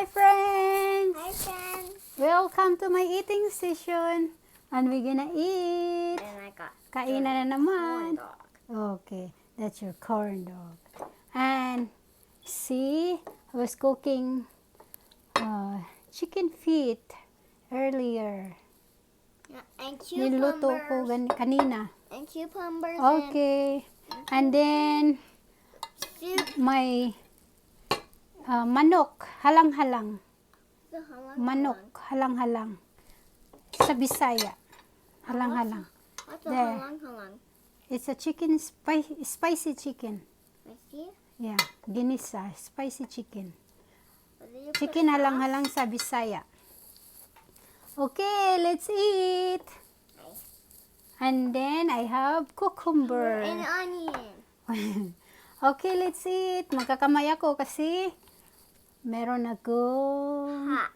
Hi friends! Hi friends! Welcome to my eating session. And we're gonna eat. And I got Kainan na naman. corn dog. Okay, that's your corn dog. And see, I was cooking chicken feet earlier. Yeah, and Niluto ko cucumbers. kanina. And cucumbers. Okay. And then, And soup. my manok, halang-halang. The halang Manok, halang-halang. Sa Bisaya. Halang-halang. What's a There. halang? It's a chicken, spicy chicken. I see. Yeah, ginisa, spicy chicken. What did you Chicken put halang-halang sa Bisaya. Okay, let's eat. Nice. And then I have cucumber. And onion. Okay, let's eat. Magkakamay ako kasi meron akong Hot.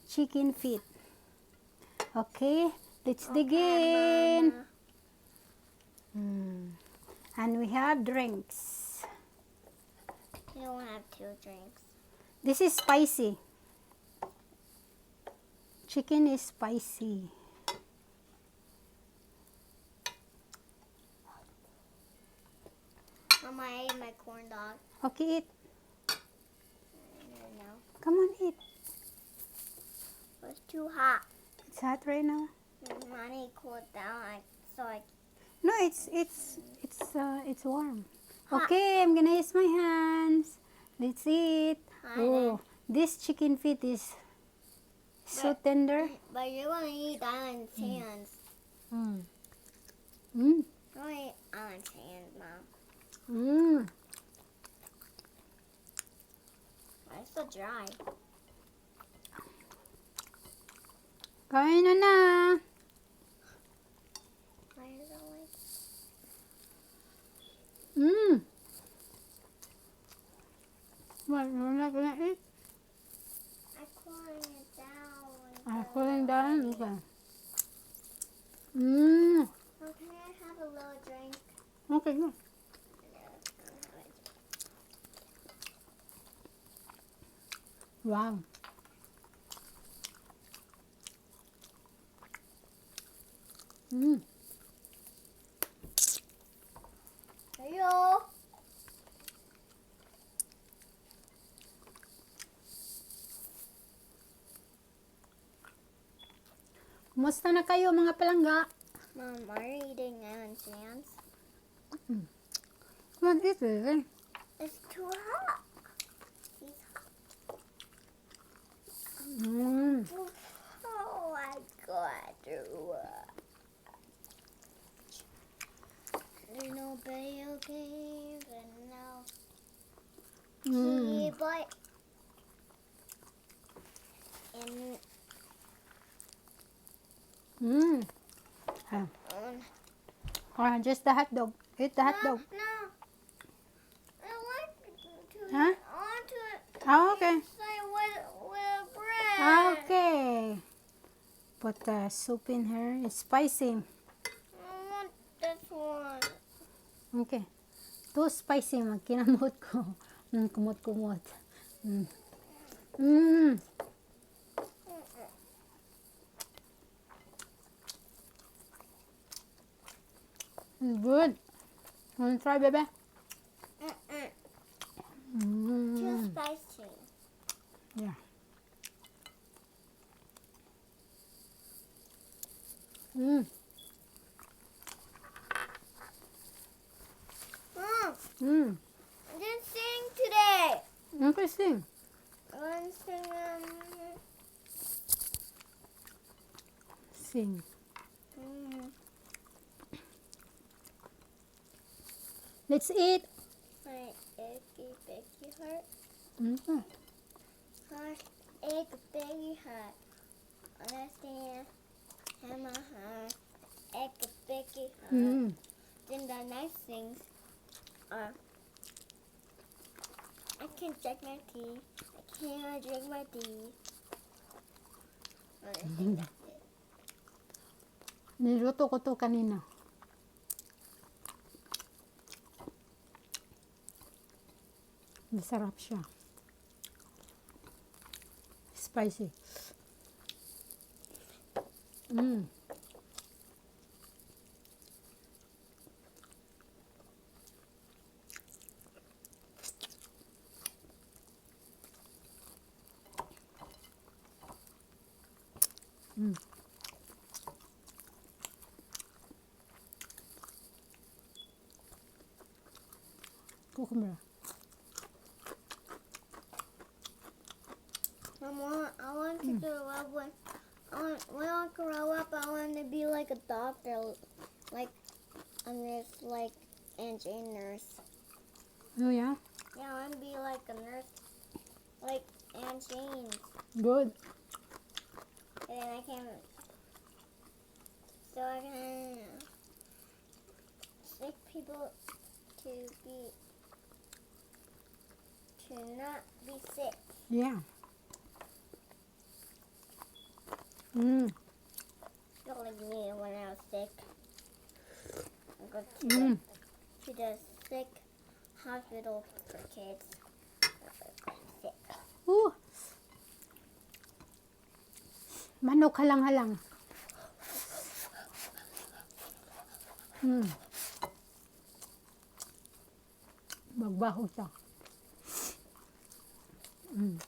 chicken feet. Okay, let's dig in. Mama. And we have drinks. You don't have 2 drinks. This is spicy. Chicken is spicy. Mama, I ate my corn dog. Okay, eat. No, Come on, eat. it was too hot. It's hot right now. Mommy cooled down, so I No, it's warm. Okay, I'm gonna use my hands. Let's eat. Oh, this chicken feet is so tender. But you're gonna eat Alan's hands. Mm. You're gonna eat Alan's hands, Mom. Mm. It's so dry. Kain na. Why is it like? Mm. What, you're not gonna eat? I'm cooling it down. I'm cooling down. Okay. Mm. Oh, can I have a little drink? Okay, go. Wow. Mm. Hello. Kumusta na kayo mga palangga? Mom, are you eating Alan's hands? Come on, eat baby. It's too hot. He's hot. Mm. Oh my God. There's no video games and no Mm. keyboard. And Mm. Just the hot dog. Eat the hot dog. No. I want to. Huh? I want to. Oh, okay. Say with bread. Okay. Put the soup in here. It's spicy. I want this one. Okay. Too spicy. Magkinamot ko. Kumot-kumot. Mm. Mm. Good. Want to try, baby? Too Mm. spicy. Yeah. Mm. Mom, Mm. I didn't sing today. Interesting. I want to sing. Sing. Let's eat. My eggy baggy heart. Okay. Heart, egg baggy heart. Understand? Hammer heart. Egg baggy heart. Mm. Then the nice things are I can drink my tea. I can't drink my tea. I think that's it. Niluto ko to kanina. Masarap siya. spicy. Mm. Mm. Cucumber. Mama, I want to grow up when I grow up, I want to be like a doctor, like a nurse, like Aunt Jane nurse. Oh yeah? Yeah, I want to be like a nurse, like Aunt Jane. Good. And then so I can sick people to not be sick. Yeah. Mm. Not like me when I was sick. I go Mm. to the sick hospital for kids. Sick. Ooh. Manok halang-halang. Mm. Magbaho siya. Mm.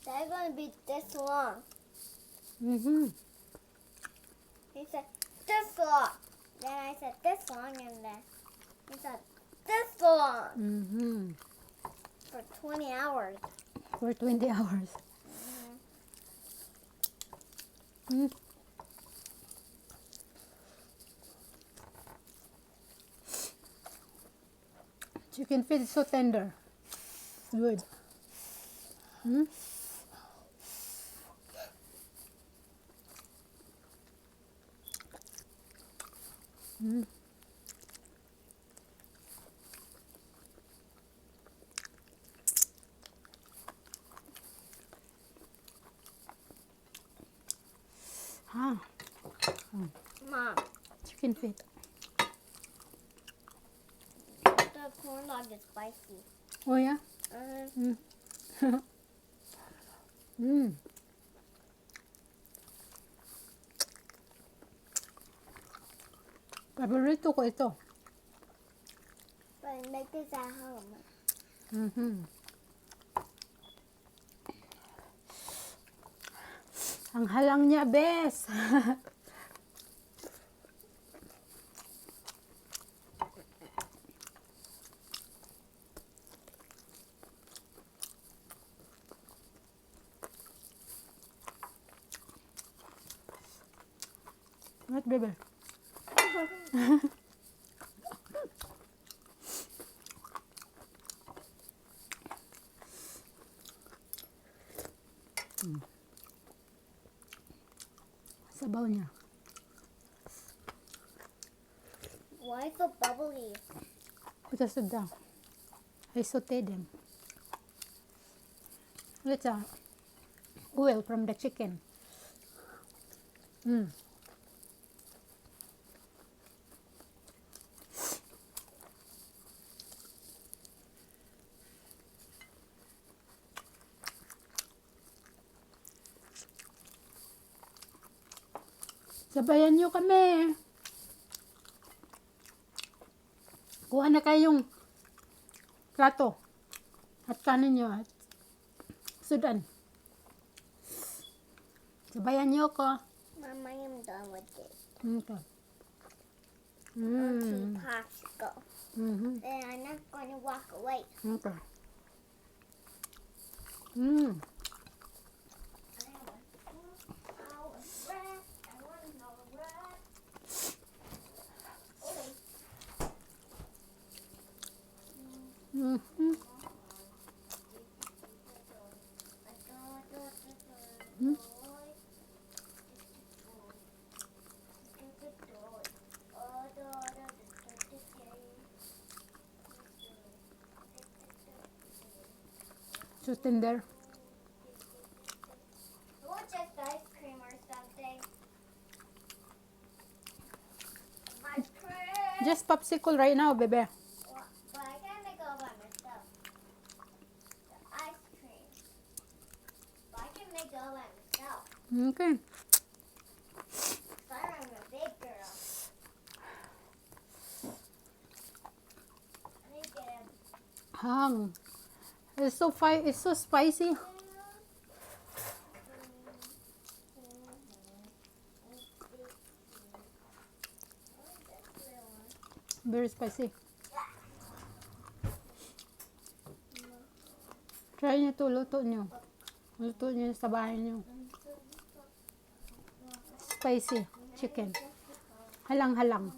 They're gonna be this long. Mm-hmm. He said this long. Then I said this long, and then he said this long Mm-hmm. for 20 hours. For 20 hours. Mm. Chicken feet is so tender. Good. Mm. Mm. Ah, Mom, chicken feet. the corn dog is spicy. Oh yeah? Mm. Mm. Paborito ko ito. But I make this at home. Mm-hmm. Ang halang niya, bes. What, baby? Sabaw niya. Why is so bubbly? Because of the, I sauteed them. It's oil from the chicken. Mm. Sabayan niyo kami. Kuha na kayong plato at kanin niyo at sudan. Sabayan niyo ko. Mom, I am done with it. Okay. Two pops go. Mm-hmm. Then I'm not going to walk away. Okay. Mm. Mm-hmm. Mm. So tender. Just popsicle right now, baby. Well, but I can't make it all by myself. The ice cream. But I can make it all by myself. Okay. 'Cause I'm a big girl. I need to get a Hang. It's so spicy. Very spicy. Try nyo to, luto nyo. Luto nyo sa bahay nyo. Spicy chicken. Halang-halang.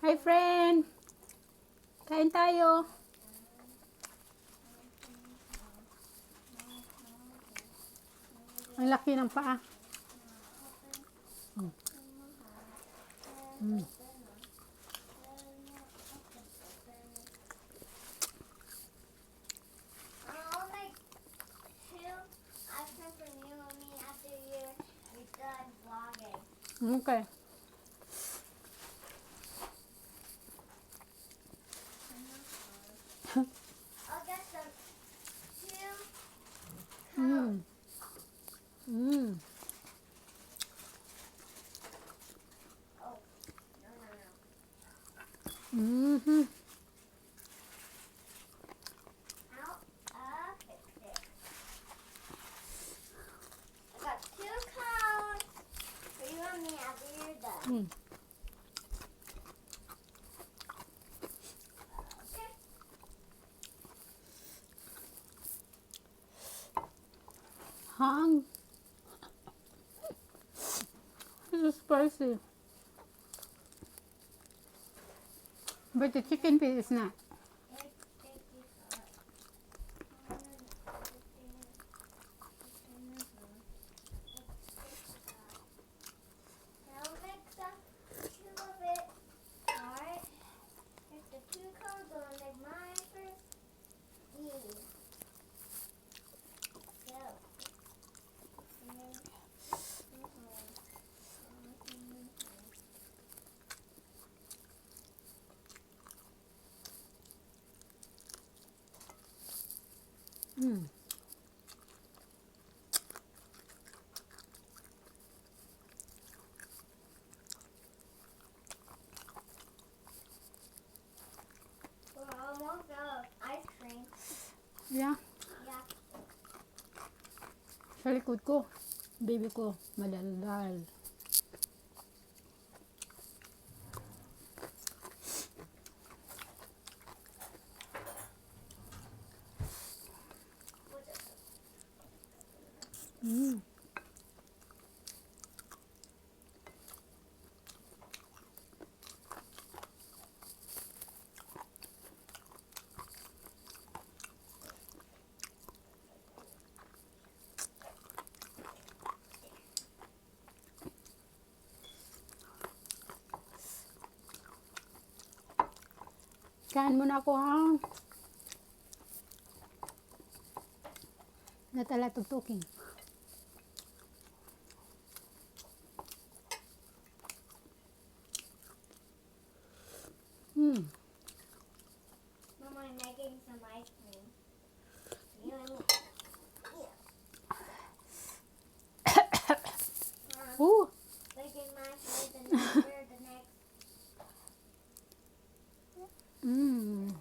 Hi friend! Kain tayo. Ang laki ng paa. I'll make 2 ice cream for you and me after you're done vlogging. Okay. I'll get some 2 Mm. Mm. Oh, no. Mm-hmm. How fix it. I got 2 cones for you and me after you're done. Mm. Okay. Hang. This is spicy. But the chicken feet is not. I'll make some 2 of it. Alright. Here's the 2 cones. I'm gonna make mine first. Yeah. Go. And then, Mm. we're almost out of ice cream. Yeah. Yeah. Sa likod ko. Baby ko. Madaldal. Mm. Kain muna ako ha. Natala tugtuking. Mm. Mama, I'm making some ice cream. You and me. Yeah. Ooh. Making mine for the next. For the next. Mm.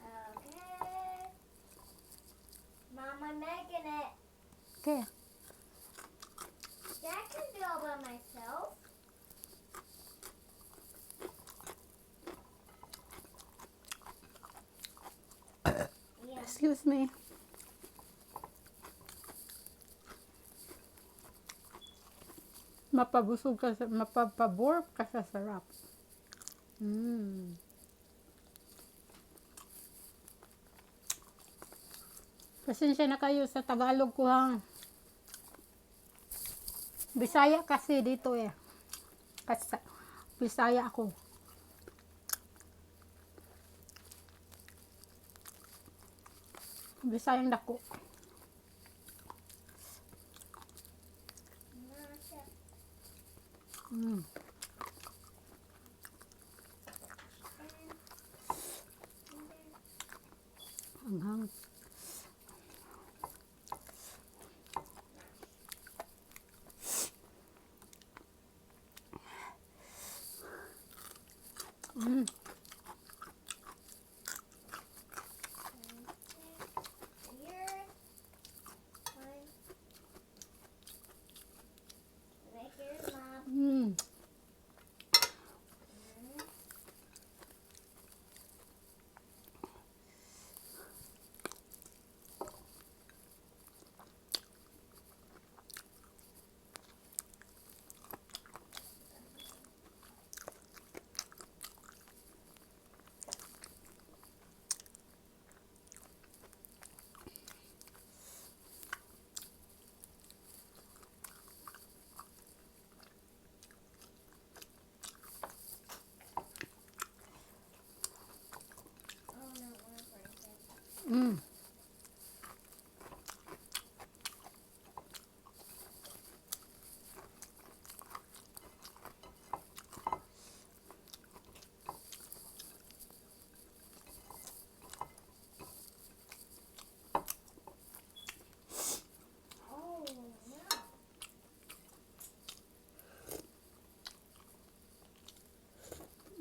Okay. Mom, I'm making it. Okay. Yeah, I can do all by myself. Yeah. Excuse me. Mapabusog ka sa, mapapabor ka sa sarap. Mm. Pasensya na kayo sa Tagalog ko ha. Bisaya kasi dito eh. Kasi Bisaya ako. Bisayang dako. Mm. Anghang. Mm. Mm. Mm.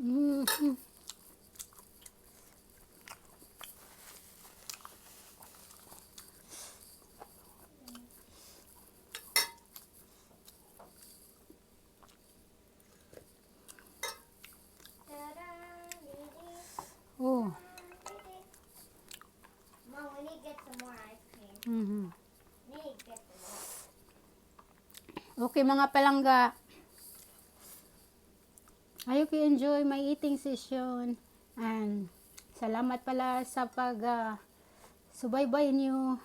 Mm. Oh. Mom, we need to get some more ice cream. Mhm. We need to get some more. Okay mga palangga. I hope you enjoy my eating session. And salamat pala sa subaybay niyo,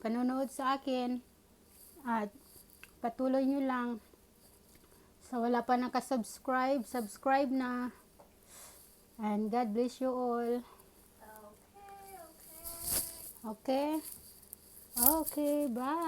panonood sa akin. At patuloy nyo lang. Sa wala pa nakasubscribe, subscribe na. And God bless you all. Okay, okay. Okay? Okay, bye.